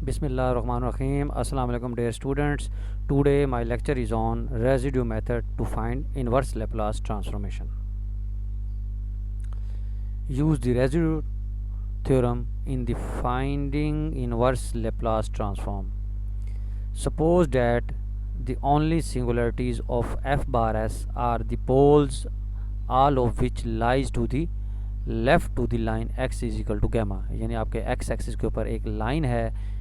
Bismillahirrahmanirrahim. Assalamu alaikum dear students. Today my lecture is on residue method to find inverse Laplace transformation. Use the residue theorem in the finding inverse Laplace transform. Suppose that the only singularities of f bar s are the poles, all of which lies to the left to the line x is equal to gamma, यानी आपके x axis के ऊपर एक line है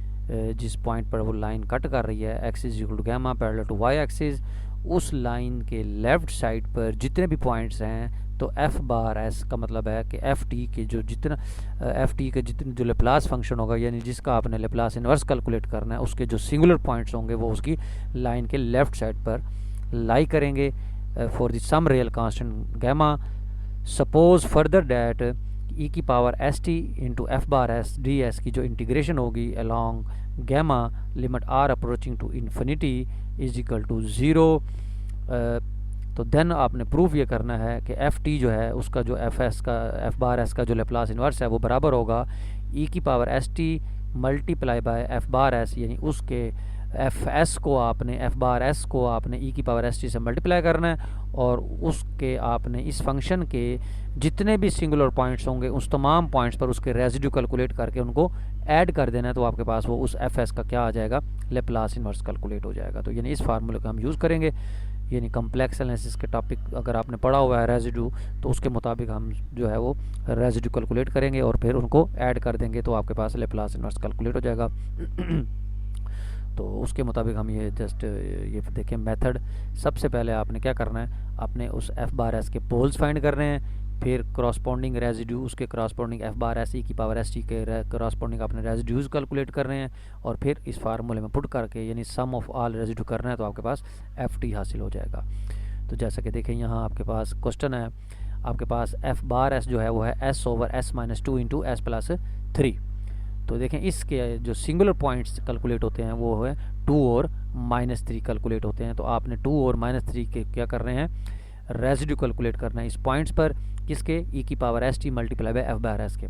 जिस point पर वो line cut कर रही है x is equal to gamma parallel to y axis. उस लाइन के लेफ़्ट साइड पर जितने भी पॉइंट्स हैं तो f बार s का मतलब है कि f t के जो जितने जो लेप्लास फंक्शन होगा, यानी जिसका आपने लेप्लास इन्वर्स कैलकुलेट करना है, उसके जो सिंगुलर पॉइंट्स होंगे वो उसकी लाइन के लेफ़्ट साइड पर लाई करेंगे for the some real constant gamma. Suppose further that E की power S T into F bar S D S की जो इंटीग्रेशन होगी along gamma limit R approaching to infinity is equal to zero. तो then आपने proof ये करना है कि एफ टी जो है उसका जो एफ बार एस का जो लेप्लास इन्वर्स है वो बराबर होगा ई की power S T multiply by F bar S, यानी उसके एफ एस को आपने एफ बार एस को आपने ई की पावर एस टी से मल्टीप्लाई करना है और उसके आपने इस फंक्शन के जितने भी सिंगुलर पॉइंट्स होंगे उस तमाम पॉइंट्स पर उसके रेजिड्यू कैलकुलेट करके उनको ऐड कर देना है। तो आपके पास वो उस एफ एस का क्या आ जाएगा, लेप्लास इन्वर्स कैलकुलेट हो जाएगा। तो यानी इस फार्मूले का हम यूज़ करेंगे, यानी कम्प्लेक्स एनालिसिस के टॉपिक अगर आपने पढ़ा हुआ है रेजिड्यू तो उसके मुताबिक हम जो है वो रेजिड्यू कैलकुलेट करेंगे और फिर उनको ऐड कर देंगे तो आपके पास लेप्लास इन्वर्स कैलकुलेट हो जाएगा। तो उसके मुताबिक हम ये जस्ट ये देखें मेथड। सबसे पहले आपने क्या करना है, आपने उस एफ बार एस के पोल्स फाइंड करने हैं, फिर करॉस्पॉन्डिंग रेजिड्यू उसके करॉस्पॉन्डिंग एफ बार एस ई की पावर एस टी के करॉस्पॉन्डिंग आपने रेजिड्यूज कैलकुलेट कर रहे हैं और फिर इस फार्मूले में पुट करके यानी सम ऑफ ऑल रेजिड्यू करना है तो आपके पास एफ टी हासिल हो जाएगा। तो जैसा कि देखें यहाँ आपके पास क्वेश्चन है, आपके पास एफ बार एस जो है वो है S over S minus two into S plus three. तो देखें इसके जो सिंगुलर पॉइंट्स कैलकुलेट होते हैं वो है 2 और -3 कैलकुलेट होते हैं। तो आपने 2 और -3 के क्या कर रहे हैं, रेजिड्यू कैलकुलेट करना है इस पॉइंट्स पर, किसके, ई की power S T multiply by F bar S के।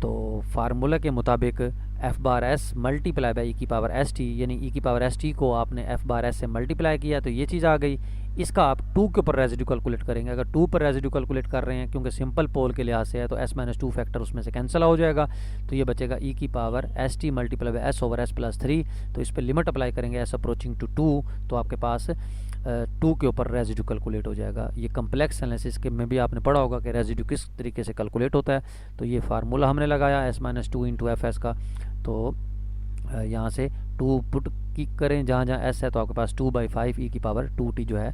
तो फार्मूला के मुताबिक F bar S multiply by E की पावर एस टी, यानी ई की पावर एस टी को आपने एफ बार एस से मल्टीप्लाई किया तो ये चीज़ आ गई। इसका आप 2 के ऊपर रेजिड्यू कैलकुलेट करेंगे। अगर 2 पर रेजिड्यू कैलकुलेट कर रहे हैं क्योंकि सिंपल पोल के लिहाज से है तो s माइनस 2 फैक्टर उसमें से कैंसिल हो जाएगा, तो ये बचेगा ई की power S T multiply by S over S plus 3। तो इस पर लिमिट अप्लाई करेंगे एस अप्रोचिंग टू 2 तो आपके पास 2 के ऊपर रेजिड्यू कैलकुलेट हो जाएगा। ये कम्प्लेक्स एनालिसिस के में भी आपने पढ़ा होगा कि रेजिड्यू किस तरीके से कैलकुलेट होता है। तो ये फार्मूला हमने लगाया s minus 2 into F S का। तो यहाँ से 2 पुट की करें जहाँ जहाँ s है तो आपके पास 2/5 ई की पावर 2t जो है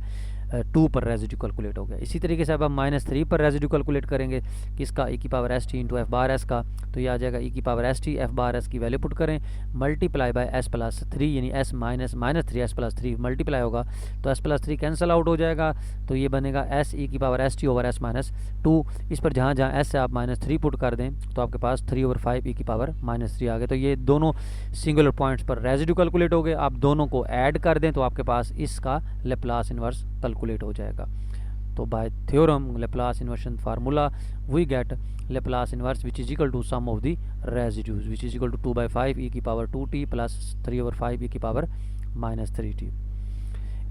2 पर रेजिड्यू कैलकुलेट हो गया। इसी तरीके से अब हम -3 पर रेजिड्यू कैलकुलेट करेंगे किसका, ई की power S T into F bar S का। तो ये आ जाएगा ई की power S T F bar S की वैल्यू पुट करें मल्टीप्लाई बाय एस प्लस 3, यानी S minus -3 S plus 3 multiply होगा तो एस प्लस 3 कैंसिल आउट हो जाएगा। तो ये बनेगा एस ई की power S T over S minus 2। इस पर जहाँ जहाँ एस से आप -3 पुट कर दें तो आपके पास 3/5 ई की पावर -3 आ गए। तो ये दोनों सिंगुलर पॉइंट्स पर रेजिड्यू कैलकुलेट हो गए। आप दोनों को ऐड कर दें तो आपके पास इसका लेप्लास इन्वर्स कैलकुलेट हो जाएगा। तो by theorem Laplace inversion formula we get Laplace inverse which is equal to sum of the residues which is equal to 2/5 e की पावर 2t प्लस 3/5 ई की पावर -3t।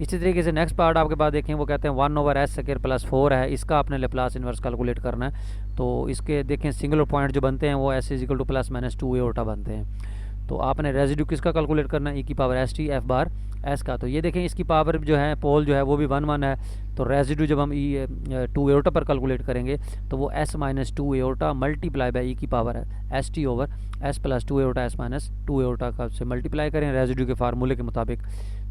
इसी तरीके से नेक्स्ट पार्ट आपके पास देखें, वो कहते हैं 1 ओवर एस स्क्वायर प्लस 4 है, इसका आपने लेप्लास इन्वर्स कैलकुलेट करना है। तो इसके देखें सिंगुलर पॉइंट जो बनते हैं वो S is equal two plus minus 2 aorta बनते हैं। तो आपने रेजिड्यू किसका कैलकुलेट करना है, ई की power S T F bar S का। तो ये देखें इसकी पावर जो है पोल जो है वो भी 1 है। तो रेजिड्यू जब हम ई 2 एओर्टा पर कैलकुलेट करेंगे तो वो एस माइनस 2 एओर्टा मल्टीप्लाई बाय ई की power S T over S plus 2 एओर्टा एस माइनस 2 एओर्टा का से मल्टीप्लाई करें रेजिड्यू के फार्मूले के मुताबिक।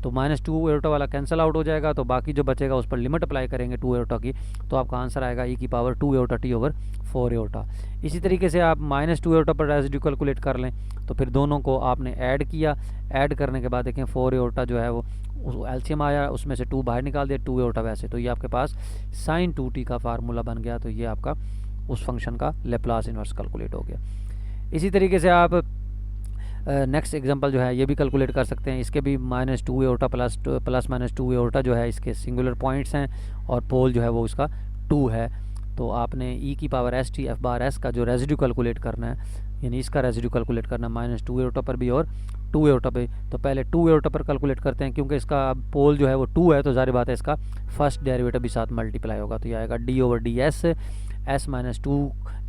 तो -2 एओर्टा वाला कैंसिल आउट हो जाएगा तो बाकी जो बचेगा उस पर लिमिट अप्लाई करेंगे 2 एओर्टा की, तो आपका आंसर आएगा ई की power 2 aorta T over 4 aorta. इसी तरीके से आप -2 एओर्टा पर रेजिड्यू कैलकुलेट कर लें तो फिर दोनों को आपने ऐड किया, ऐड करने के बाद देखें 4 एओर्टा जो है वो एलसीएम आया, उसमें से 2 बाहर निकाल दिया, 2 एओर्टा वैसे। तो ये आपके पास sin 2t का फार्मूला बन गया। तो ये आपका उस फंक्शन का लेप्लास इन्वर्स कैलकुलेट हो गया। इसी तरीके से आप नेक्स्ट एग्जांपल जो है ये भी कैलकुलेट कर सकते हैं। इसके भी -2 एओर्टा प्लस -2 एओर्टा जो है इसके सिंगुलर पॉइंट्स हैं और पोल जो है वो इसका 2 है। तो आपने ई की power S T F bar S का जो रेजिड्यू कैलकुलेट करना है यानी इसका रेजिड्यू कैलकुलेट करना -2 एओर्टा पर भी और 2 एओर्टा पे। तो पहले 2 एओर्टा पर कैलकुलेट करते हैं, क्योंकि इसका पोल जो है वो 2 है, तो जाहिर बात है इसका फर्स्ट डेरिवेटिव भी साथ मल्टीप्लाई होगा। तो ये आएगा d/ds s-2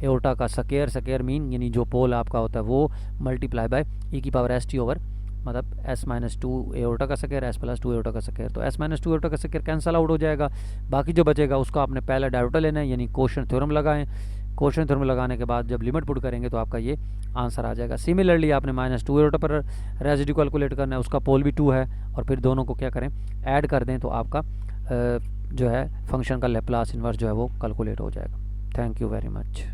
एओर्टा का स्क्वायर, स्क्वायर मीन यानी जो पोल आपका होता है वो, मल्टीप्लाई बाय e⁻st ओवर मतलब s-2 एओर्टा का स्क्वायर s+2 एओर्टा का स्क्वायर। तो s-2 एओर्टा का स्क्वायर कैंसल आउट हो जाएगा, बाकी जो बचेगा उसका आपने पहला डेरिवेटिव लेना है, यानी कोशेंट थ्योरम लगाएं। कोशेंट थ्योरम लगाने के बाद जब लिमिट पुट करेंगे तो आपका ये आंसर आ जाएगा। सिमिलरली आपने -2 एओर्टा पर रेजिड्यू कैलकुलेट करना है, उसका पोल भी 2 है, और फिर दोनों को क्या करें, ऐड कर दें, तो आपका जो है फंक्शन का लैप्लास इन्वर्स जो है वो कैलकुलेट हो जाएगा। Thank you very much.